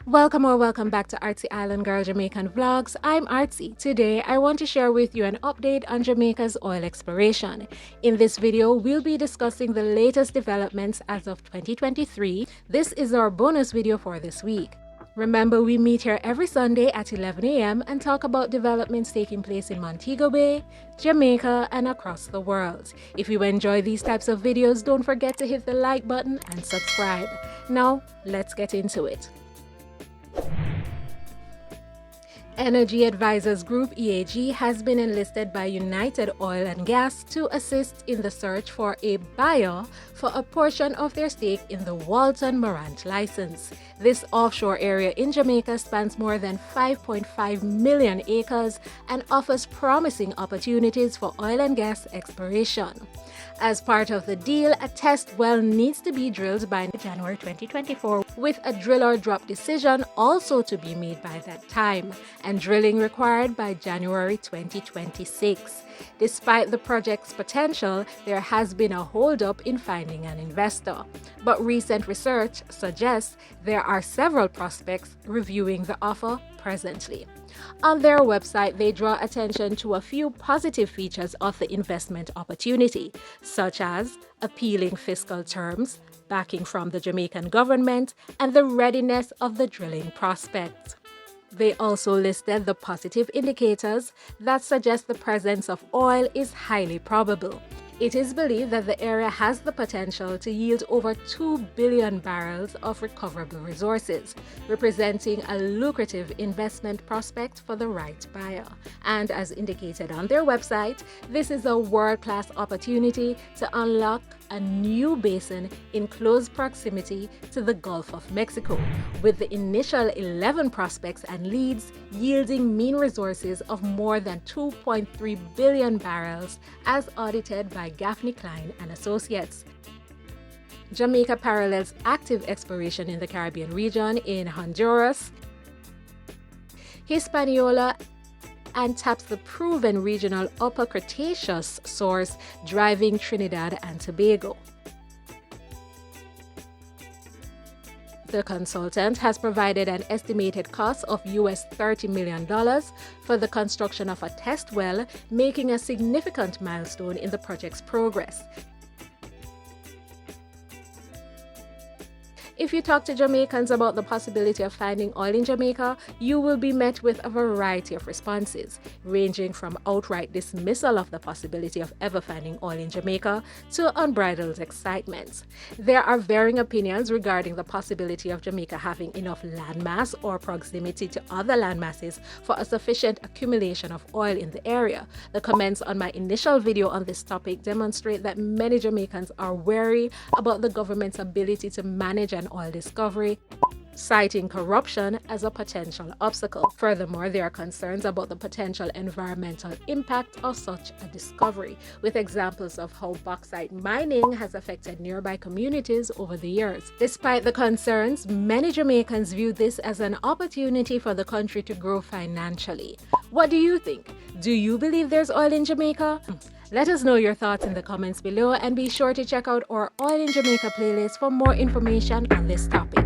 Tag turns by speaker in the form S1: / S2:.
S1: Welcome back to Artsy Island Girl Jamaican Vlogs. I'm Artsy. Today, I want to share with you an update on Jamaica's oil exploration. In this video, we'll be discussing the latest developments as of 2023. This is our bonus video for this week. Remember, we meet here every Sunday at 11 a.m. and talk about developments taking place in Montego Bay, Jamaica, and across the world. If you enjoy these types of videos, don't forget to hit the like button and subscribe. Now, let's get into it. Energy Advisors Group EAG has been enlisted by United Oil and Gas to assist in the search for a buyer for a portion of their stake in the Walton Morant license. This offshore area in Jamaica spans more than 5.5 million acres and offers promising opportunities for oil and gas exploration. As part of the deal, a test well needs to be drilled by January 2024, with a drill or drop decision also to be made by that time, and drilling required by January 2026. Despite the project's potential, there has been a hold-up in finding an investor. But recent research suggests there are several prospects reviewing the offer presently. On their website, they draw attention to a few positive features of the investment opportunity, such as appealing fiscal terms, backing from the Jamaican government, and the readiness of the drilling prospect. They also listed the positive indicators that suggest the presence of oil is highly probable. It is believed that the area has the potential to yield over 2 billion barrels of recoverable resources, representing a lucrative investment prospect for the right buyer. And as indicated on their website, this is a world-class opportunity to unlock a new basin in close proximity to the Gulf of Mexico, with the initial 11 prospects and leads yielding mean resources of more than 2.3 billion barrels as audited by Gaffney Klein and Associates. Jamaica parallels active exploration in the Caribbean region in Honduras, Hispaniola, and taps the proven regional Upper Cretaceous source driving Trinidad and Tobago. The consultant has provided an estimated cost of US $30 million for the construction of a test well, making a significant milestone in the project's progress. If you talk to Jamaicans about the possibility of finding oil in Jamaica, you will be met with a variety of responses, ranging from outright dismissal of the possibility of ever finding oil in Jamaica to unbridled excitement. There are varying opinions regarding the possibility of Jamaica having enough landmass or proximity to other landmasses for a sufficient accumulation of oil in the area. The comments on my initial video on this topic demonstrate that many Jamaicans are wary about the government's ability to manage an oil discovery, citing corruption as a potential obstacle. Furthermore, there are concerns about the potential environmental impact of such a discovery, with examples of how bauxite mining has affected nearby communities over the years. Despite the concerns, many Jamaicans view this as an opportunity for the country to grow financially. What do you think? Do you believe there's oil in Jamaica? Let us know your thoughts in the comments below, and be sure to check out our Oil in Jamaica playlist for more information on this topic.